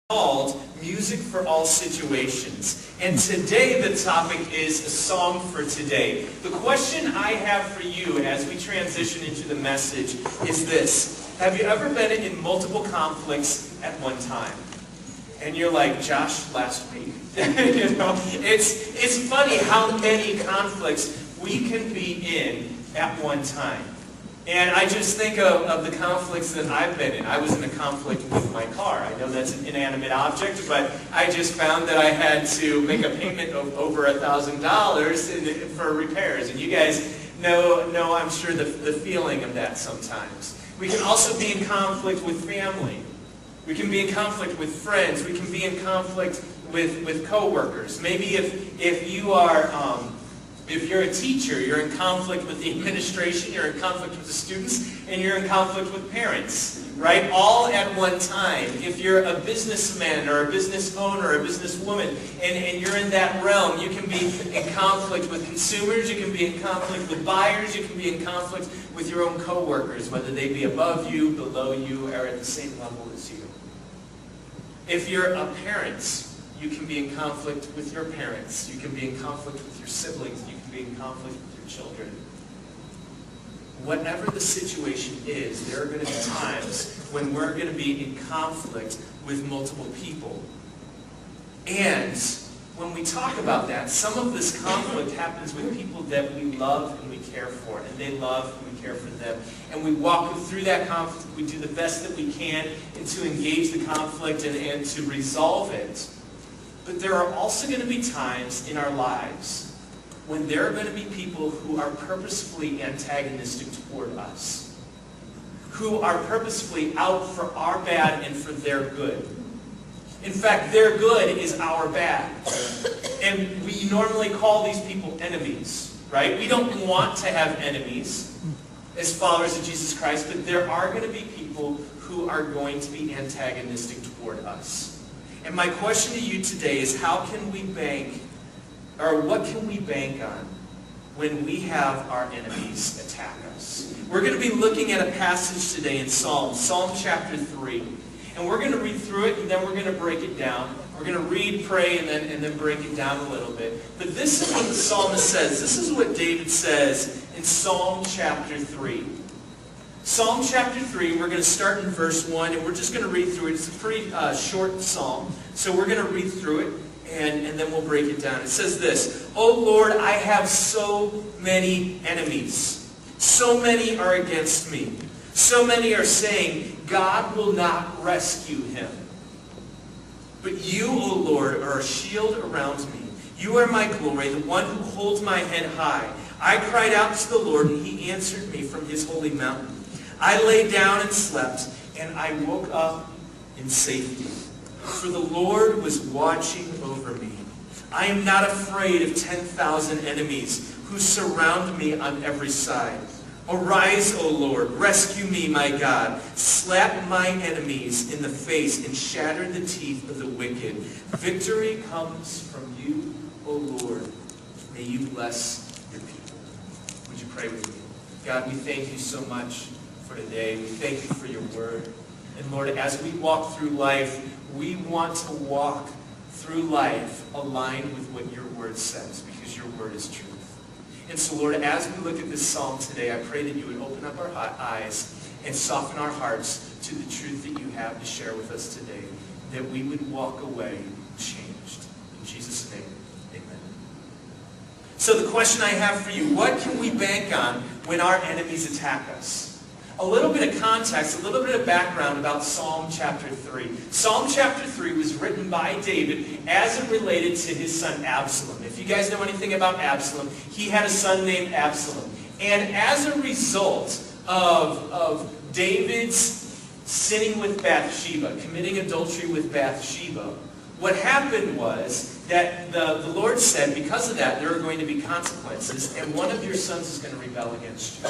Called Music for All Situations. And today the topic is a song for today. The question I have for you as we transition into the message is this. Have you ever been in multiple conflicts at one time? And you're like, Josh, last week. It's funny how many conflicts we can be in at one time. And I just think of the conflicts that I've been in. I was in a conflict with my car. I know that's an inanimate object, but I just found that I had to make a payment of over $1,000 for repairs. And you guys know I'm sure, the feeling of that sometimes. We can also be in conflict with family. We can be in conflict with friends. We can be in conflict with coworkers. Maybe if you are... If you're a teacher, you're in conflict with the administration, you're in conflict with the students, and you're in conflict with parents, right? All at one time. If you're a businessman or a business owner or a businesswoman, and you're in that realm, you can be in conflict with consumers, you can be in conflict with buyers, you can be in conflict with your own coworkers, whether they be above you, below you, or at the same level as you. If you're a parent, you can be in conflict with your parents. You can be in conflict with your siblings. You can be in conflict with your children. Whatever the situation is, there are going to be times when we're going to be in conflict with multiple people. And when we talk about that, some of this conflict happens with people that we love and we care for, and they love and we care for them. And we walk through that conflict. We do the best that we can to engage the conflict and to resolve it. But there are also going to be times in our lives when there are going to be people who are purposefully antagonistic toward us, who are purposefully out for our bad and for their good. In fact, their good is our bad. And we normally call these people enemies, right? We don't want to have enemies as followers of Jesus Christ, but there are going to be people who are going to be antagonistic toward us. And my question to you today is, how can we bank, or what can we bank on when we have our enemies attack us? We're going to be looking at a passage today in Psalm chapter 3. And we're going to read through it, and then we're going to break it down. We're going to read, pray, and then break it down a little bit. But this is what the psalmist says. This is what David says in Psalm chapter 3. Psalm chapter 3, we're going to start in verse 1, and we're just going to read through it. It's a pretty short psalm, so we're going to read through it, and then we'll break it down. It says this, "O Lord, I have so many enemies. So many are against me. So many are saying, God will not rescue him. But you, O Lord, are a shield around me. You are my glory, the one who holds my head high. I cried out to the Lord, and he answered me from his holy mountain. I lay down and slept, and I woke up in safety. For the Lord was watching over me. I am not afraid of 10,000 enemies who surround me on every side. Arise, O Lord, rescue me, my God. Slap my enemies in the face and shatter the teeth of the wicked. Victory comes from you, O Lord. May you bless your people." Would you pray with me? God, we thank you so much for today. We thank you for your word. And Lord, as we walk through life, we want to walk through life aligned with what your word says, because your word is truth. And so, Lord, as we look at this psalm today, I pray that you would open up our eyes and soften our hearts to the truth that you have to share with us today, that we would walk away changed. In Jesus' name, amen. So the question I have for you, what can we bank on when our enemies attack us? A little bit of context, a little bit of background about Psalm chapter 3. Psalm chapter 3 was written by David as it related to his son Absalom. If you guys know anything about Absalom, he had a son named Absalom. And as a result of David's sinning with Bathsheba, committing adultery with Bathsheba, what happened was that the Lord said, because of that, there are going to be consequences, and one of your sons is going to rebel against you.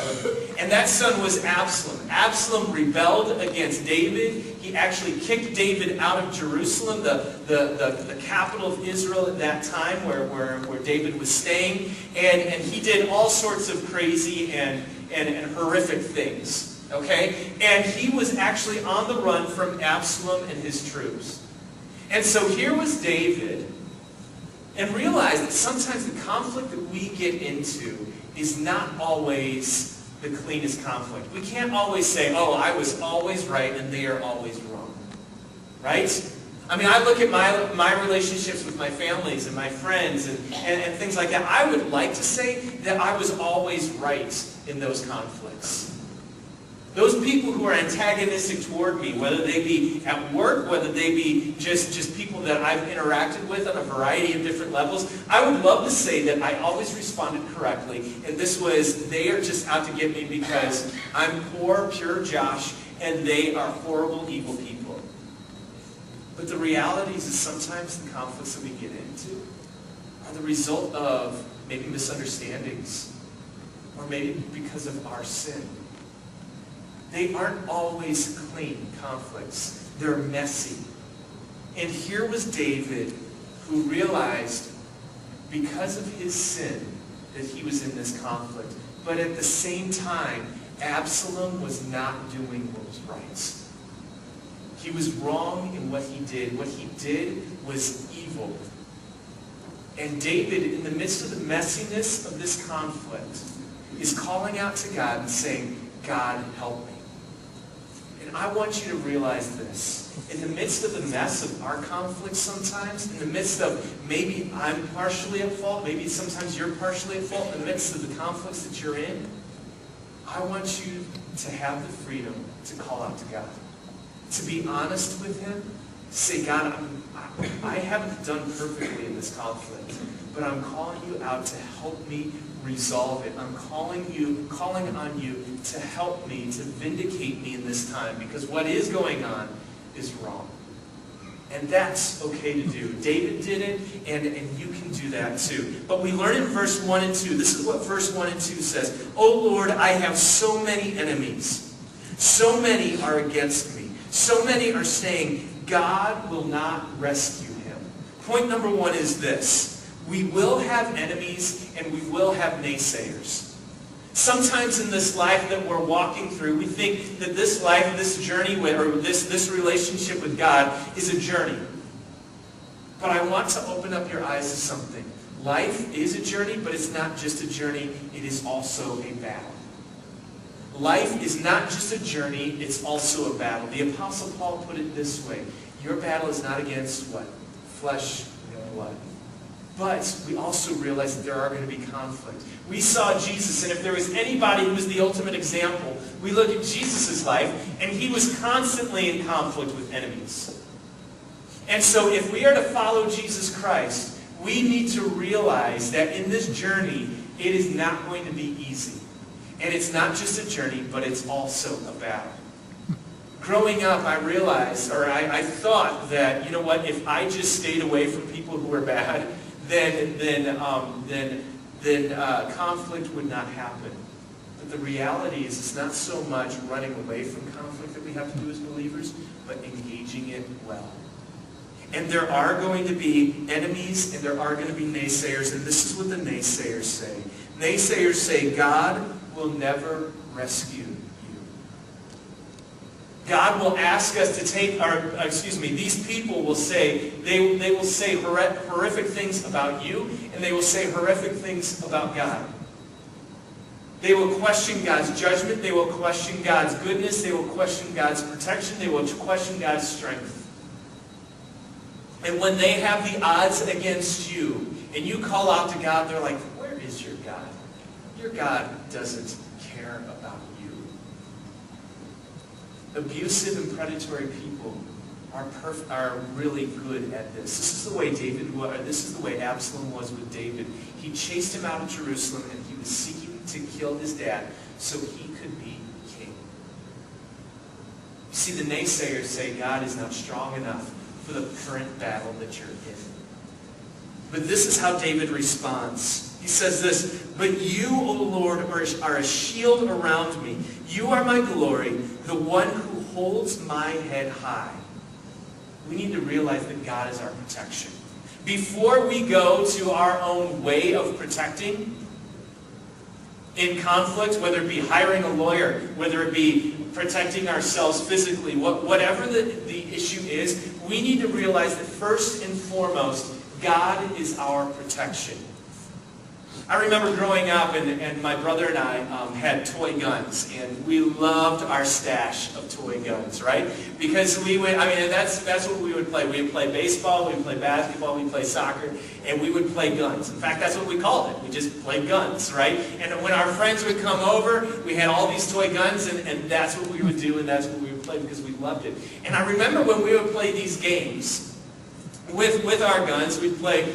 And that son was Absalom. Absalom rebelled against David. He actually kicked David out of Jerusalem, the capital of Israel at that time, where David was staying. And he did all sorts of crazy and horrific things. Okay? And he was actually on the run from Absalom and his troops. And so here was David, and realized that sometimes the conflict that we get into is not always the cleanest conflict. We can't always say, oh, I was always right and they are always wrong. Right? I mean, I look at my relationships with my families and my friends and things like that. I would like to say that I was always right in those conflicts. Those people who are antagonistic toward me, whether they be at work, whether they be just people that I've interacted with on a variety of different levels, I would love to say that I always responded correctly. And this was, they are just out to get me because I'm poor, pure Josh, and they are horrible, evil people. But the reality is that sometimes the conflicts that we get into are the result of maybe misunderstandings, or maybe because of our sin. They aren't always clean conflicts. They're messy. And here was David, who realized because of his sin that he was in this conflict. But at the same time, Absalom was not doing what was right. He was wrong in what he did. What he did was evil. And David, in the midst of the messiness of this conflict, is calling out to God and saying, God, help me. And I want you to realize this. In the midst of the mess of our conflicts sometimes, in the midst of maybe I'm partially at fault, maybe sometimes you're partially at fault, in the midst of the conflicts that you're in, I want you to have the freedom to call out to God. To be honest with Him, to say, God, I haven't done perfectly in this conflict, but I'm calling you out to help me resolve it. I'm calling on you to help me, to vindicate me in this time, because what is going on is wrong. And that's okay to do. David did it, and you can do that too. But we learn in verse 1 and 2, this is what verse 1 and 2 says. "O Lord, I have so many enemies. So many are against me. So many are saying, God will not rescue him." Point number 1 is this. We will have enemies and we will have naysayers. Sometimes in this life that we're walking through, we think that this life, this journey, or this relationship with God is a journey. But I want to open up your eyes to something. Life is a journey, but it's not just a journey, it is also a battle. Life is not just a journey, it's also a battle. The Apostle Paul put it this way. Your battle is not against what? Flesh and blood. But we also realize that there are going to be conflict. We saw Jesus, and if there was anybody who was the ultimate example, we look at Jesus' life, and he was constantly in conflict with enemies. And so if we are to follow Jesus Christ, we need to realize that in this journey, it is not going to be easy. And it's not just a journey, but it's also a battle. Growing up, I realized, or I thought that, you know what, if I just stayed away from people who were bad, then conflict would not happen. But the reality is, it's not so much running away from conflict that we have to do as believers, but engaging it well. And there are going to be enemies, and there are going to be naysayers, and this is what the naysayers say. Naysayers say, God will never rescue you. God will ask us to take, these people will say, they will say horrific things about you, and they will say horrific things about God. They will question God's judgment, they will question God's goodness, they will question God's protection, they will question God's strength. And when they have the odds against you, and you call out to God, they're like, where is your God? Your God doesn't care about you. Abusive and predatory people are really good at this. This is the way this is the way Absalom was with David. He chased him out of Jerusalem, and he was seeking to kill his dad so he could be king. You see, the naysayers say God is not strong enough for the current battle that you're in. But this is how David responds. He says this, "But you, O Lord, are a shield around me. You are my glory, the one who holds my head high." We need to realize that God is our protection. Before we go to our own way of protecting in conflict, whether it be hiring a lawyer, whether it be protecting ourselves physically, whatever the issue is we need to realize that first and foremost, God is our protection. I remember growing up, and my brother and I had toy guns, and we loved our stash of toy guns, right? Because we would, that's what we would play. We would play baseball, we would play basketball, we would play soccer, and we would play guns. In fact, that's what we called it. We just played guns, right? And when our friends would come over, we had all these toy guns, and that's what we would do, and that's what we would play because we loved it. And I remember when we would play these games, with our guns, we'd play,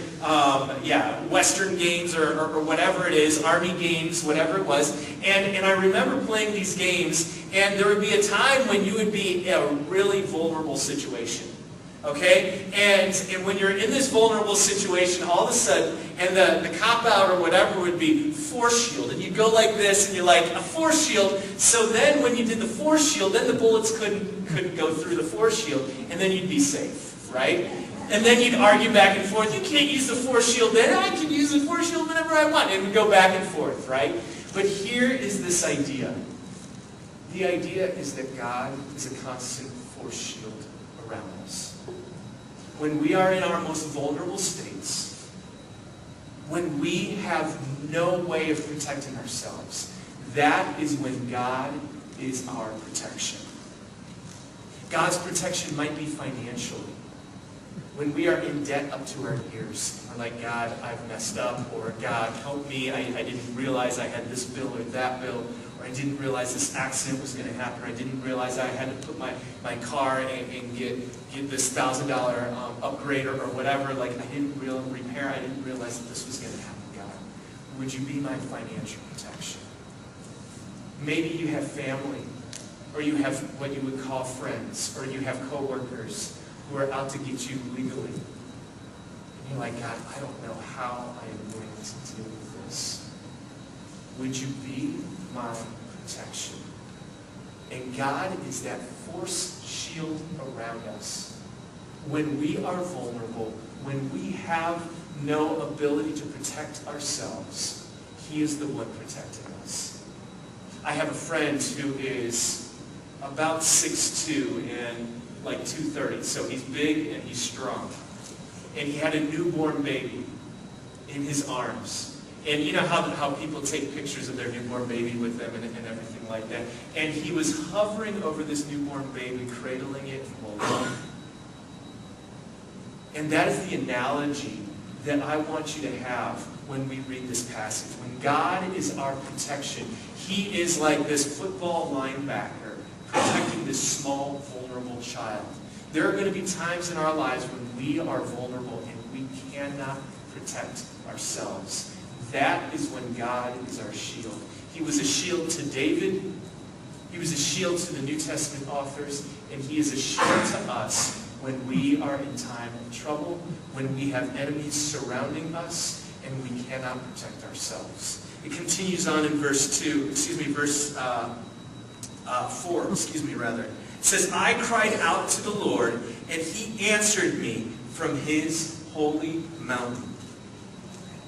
Western games or whatever it is, Army games, whatever it was. And I remember playing these games, and there would be a time when you would be in a really vulnerable situation. Okay? And when you're in this vulnerable situation, all of a sudden, and the cop-out or whatever would be force shield. And you go like this, and you're like, a force shield. So then when you did the force shield, then the bullets couldn't go through the force shield, and then you'd be safe, right? And then you'd argue back and forth. You can't use the force shield then. I can use the force shield whenever I want. And we'd go back and forth, right? But here is this idea. The idea is that God is a constant force shield around us. When we are in our most vulnerable states, when we have no way of protecting ourselves, that is when God is our protection. God's protection might be financially. When we are in debt up to our ears, we're like, God, I've messed up, or God, help me, I didn't realize I had this bill or that bill, or I didn't realize this accident was going to happen, or I didn't realize I had to put my car and get this $1,000 upgrade or whatever, like I didn't repair, I didn't realize that this was going to happen, God. Would you be my financial protection? Maybe you have family, or you have what you would call friends, or you have coworkers who are out to get you legally. And you're like, God, I don't know how I am going to deal with this. Would you be my protection? And God is that force shield around us. When we are vulnerable, when we have no ability to protect ourselves, He is the one protecting us. I have a friend who is about 6'2" and like 230, so he's big and he's strong. And he had a newborn baby in his arms. And you know how people take pictures of their newborn baby with them and everything like that. And he was hovering over this newborn baby, cradling it and holding it. And that is the analogy that I want you to have when we read this passage. When God is our protection, He is like this football linebacker protecting this small, vulnerable child. There are going to be times in our lives when we are vulnerable and we cannot protect ourselves. That is when God is our shield. He was a shield to David. He was a shield to the New Testament authors. And He is a shield to us when we are in time of trouble, when we have enemies surrounding us, and we cannot protect ourselves. It continues on in verse 4, It says, I cried out to the Lord, and He answered me from His holy mountain.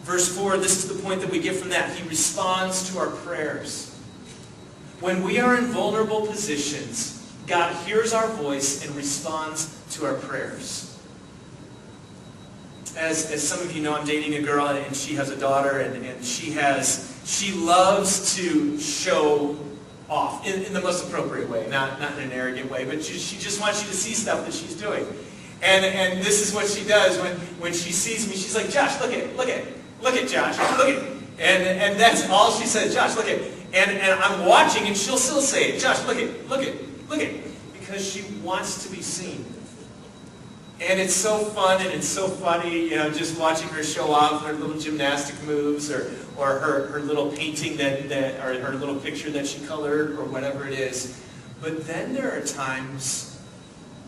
Verse 4, this is the point that we get from that. He responds to our prayers. When we are in vulnerable positions, God hears our voice and responds to our prayers. As some of you know, I'm dating a girl, and she has a daughter, and she loves to show off in the most appropriate way, not in an arrogant way, but she just wants you to see stuff that she's doing. And this is what she does when she sees me. She's like, Josh, look at Josh, look at. And that's all she says, Josh, look at. And I'm watching, and she'll still say it, Josh, look at, because she wants to be seen. And it's so fun and it's so funny, just watching her show off her little gymnastic moves or her little painting or her little picture that she colored or whatever it is. But then there are times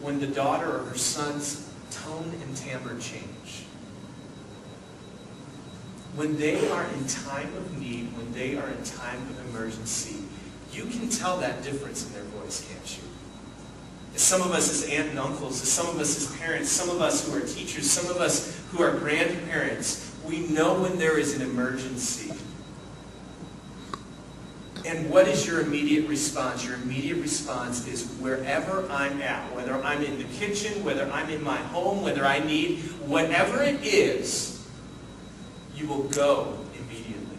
when the daughter or her son's tone and timbre change. When they are in time of need, when they are in time of emergency, you can tell that difference in their voice, can't you? Some of us as aunt and uncles, some of us as parents, some of us who are teachers, some of us who are grandparents, we know when there is an emergency. And what is your immediate response? Your immediate response is wherever I'm at, whether I'm in the kitchen, whether I'm in my home, whether I need, whatever it is, you will go immediately.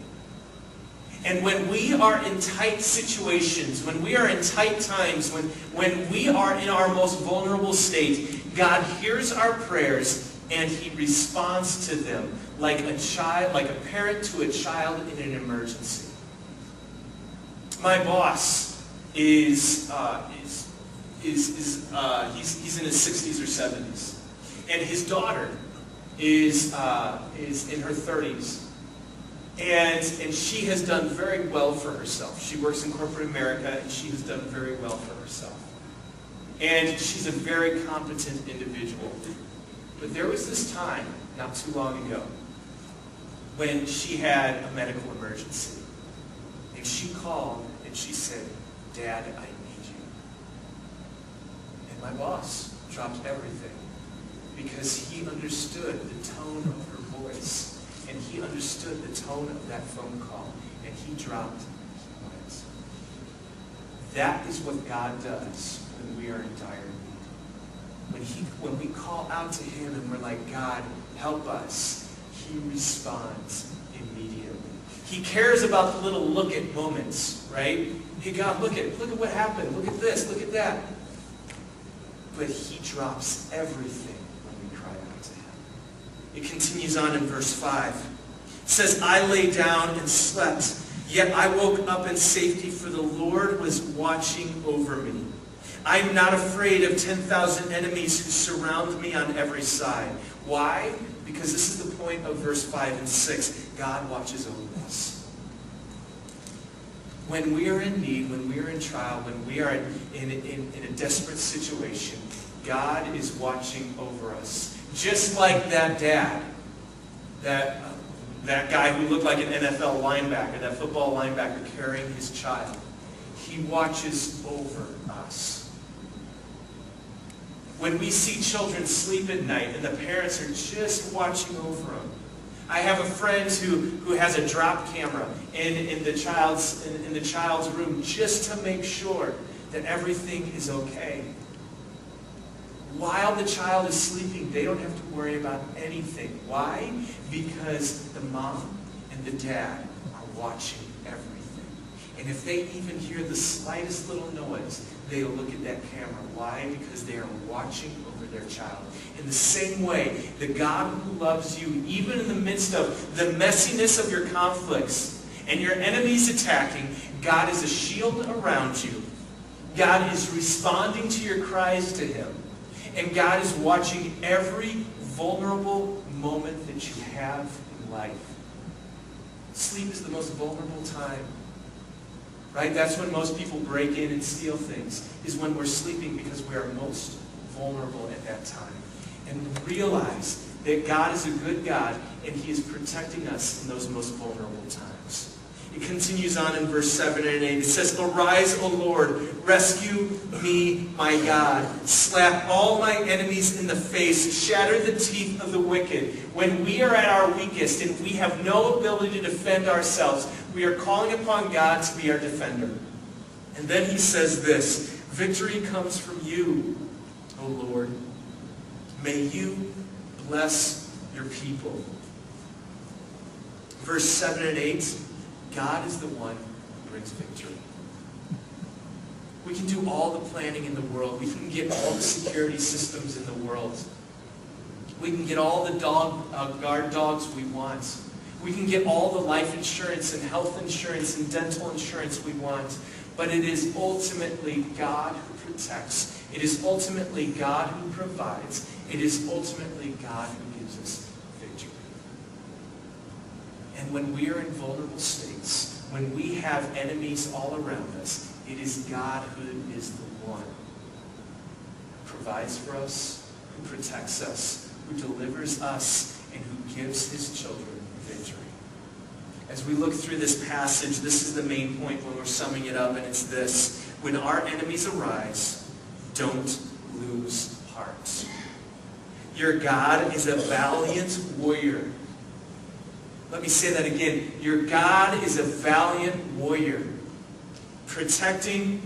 And when we are in tight situations, when we are in tight times, when we are in our most vulnerable state, God hears our prayers and He responds to them like a child, like a parent to a child in an emergency. My boss he's in his 60s or 70s, and his daughter is in her 30s, and she has done very well for herself. She works in corporate America, and she has done very well for herself. And she's a very competent individual. But there was this time, not too long ago, when she had a medical emergency. And she called and she said, "Dad, I need you." And my boss dropped everything because he understood the tone of her voice. And he understood the tone of that phone call. And he dropped his. That is what God does when we are in dire need. When we call out to Him and we're like, "God, help us," He responds immediately. He cares about the little look at moments, right? Hey, God, look at what happened. Look at this, look at that. But He drops everything when we cry out to Him. It continues on in verse 5. It says, "I lay down and slept, yet I woke up in safety, for the Lord was watching over me. I am not afraid of 10,000 enemies who surround me on every side." Why? Because this is the point of verse 5 and 6. God watches over us. When we are in need, when we are in trial, when we are in a desperate situation, God is watching over us. Just like that dad, that guy who looked like an NFL linebacker, that football linebacker carrying his child. He watches over us. When we see children sleep at night and the parents are just watching over them. I have a friend who has a drop camera in the child's room just to make sure that everything is okay. While the child is sleeping, they don't have to worry about anything. Why? Because the mom and the dad are watching everything. And if they even hear the slightest little noise, they'll look at that camera. Why? Because they are watching over their child. In the same way, the God who loves you, even in the midst of the messiness of your conflicts and your enemies attacking, God is a shield around you. God is responding to your cries to Him. And God is watching every vulnerable moment that you have in life. Sleep is the most vulnerable time. Right? That's when most people break in and steal things, is when we're sleeping, because we are most vulnerable at that time. And realize that God is a good God and He is protecting us in those most vulnerable times. It continues on in verse 7 and 8. It says, "Arise, O Lord, rescue me, my God. Slap all my enemies in the face, shatter the teeth of the wicked." When we are at our weakest and we have no ability to defend ourselves, we are calling upon God to be our defender. And then He says this, "Victory comes from you, O Lord. May you bless your people." Verse 7 and 8, God is the one who brings victory. We can do all the planning in the world. We can get all the security systems in the world. We can get all the guard dogs we want. We can get all the life insurance and health insurance and dental insurance we want. But it is ultimately God who protects. It is ultimately God who provides. It is ultimately God who gives us victory. And when we are in vulnerable states, when we have enemies all around us, it is God who is the one who provides for us, who protects us, who delivers us, and who gives His children victory. As we look through this passage, this is the main point when we're summing it up, and it's this. When our enemies arise, don't lose heart. Your God is a valiant warrior. Let me say that again. Your God is a valiant warrior. protecting,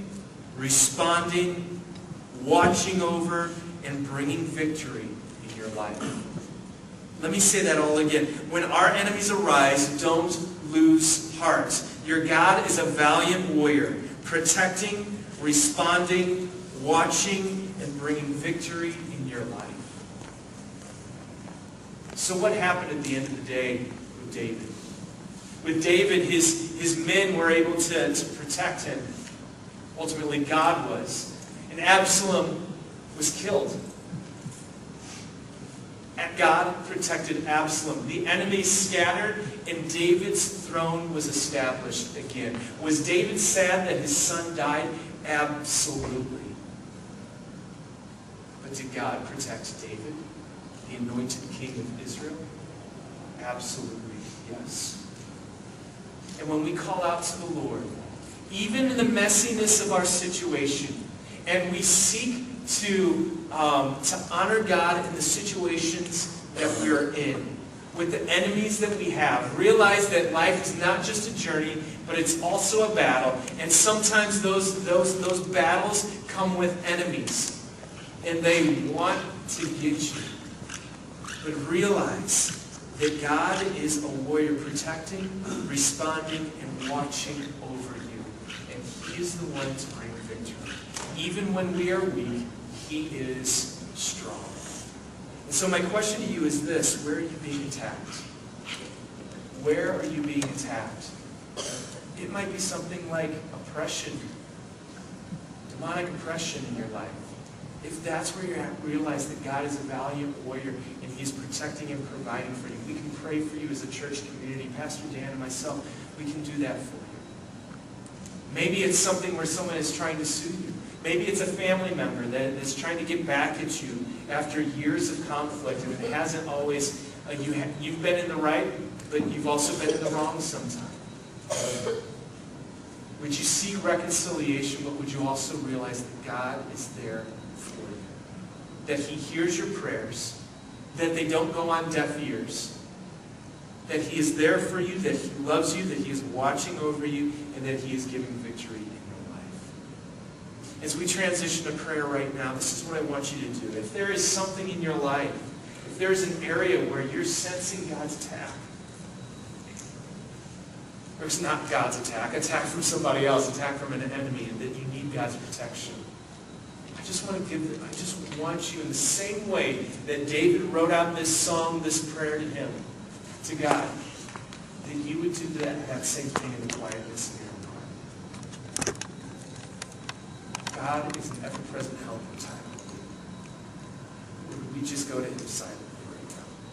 responding, watching over, and bringing victory in your life. Let me say that all again. When our enemies arise, don't lose heart. Your God is a valiant warrior, protecting, responding, watching, and bringing victory in your life. So what happened at the end of the day with David? With David, his men were able to protect him. Ultimately, God was. And Absalom was killed. And God protected Absalom. The enemy scattered, and David's throne was established again. Was David sad that his son died? Absolutely. But did God protect David, the anointed king of Israel? Absolutely, yes. And when we call out to the Lord, even in the messiness of our situation, and we seek to honor God in the situations that we are in, with the enemies that we have, realize that life is not just a journey, but it's also a battle. And sometimes those battles come with enemies, and they want to get you. But realize that God is a warrior, protecting, responding, and watching over you. And He is the one to bring victory. Even when we are weak, He is strong. And so my question to you is this: where are you being attacked? Where are you being attacked? It might be something like oppression, demonic oppression in your life. If that's where you're at, realize that God is a valiant warrior and He's protecting and providing for you. We can pray for you as a church community. Pastor Dan and myself, we can do that for you. Maybe it's something where someone is trying to sue you. Maybe it's a family member that is trying to get back at you after years of conflict, and it hasn't always, you've been in the right, but you've also been in the wrong sometimes. Would you seek reconciliation, but would you also realize that God is there for you? That He hears your prayers, that they don't go on deaf ears, that He is there for you, that He loves you, that He is watching over you, and that He is giving victory in your life. As we transition to prayer right now, this is what I want you to do. If there is something in your life, if there is an area where you're sensing God's attack, or it's not God's attack from somebody else, attack from an enemy, and that you need God's protection, I just want you in the same way that David wrote out this song, this prayer to Him, to God, that you would do that same thing in the quietness of your heart. God is an ever-present help in time. We just go to Him silently.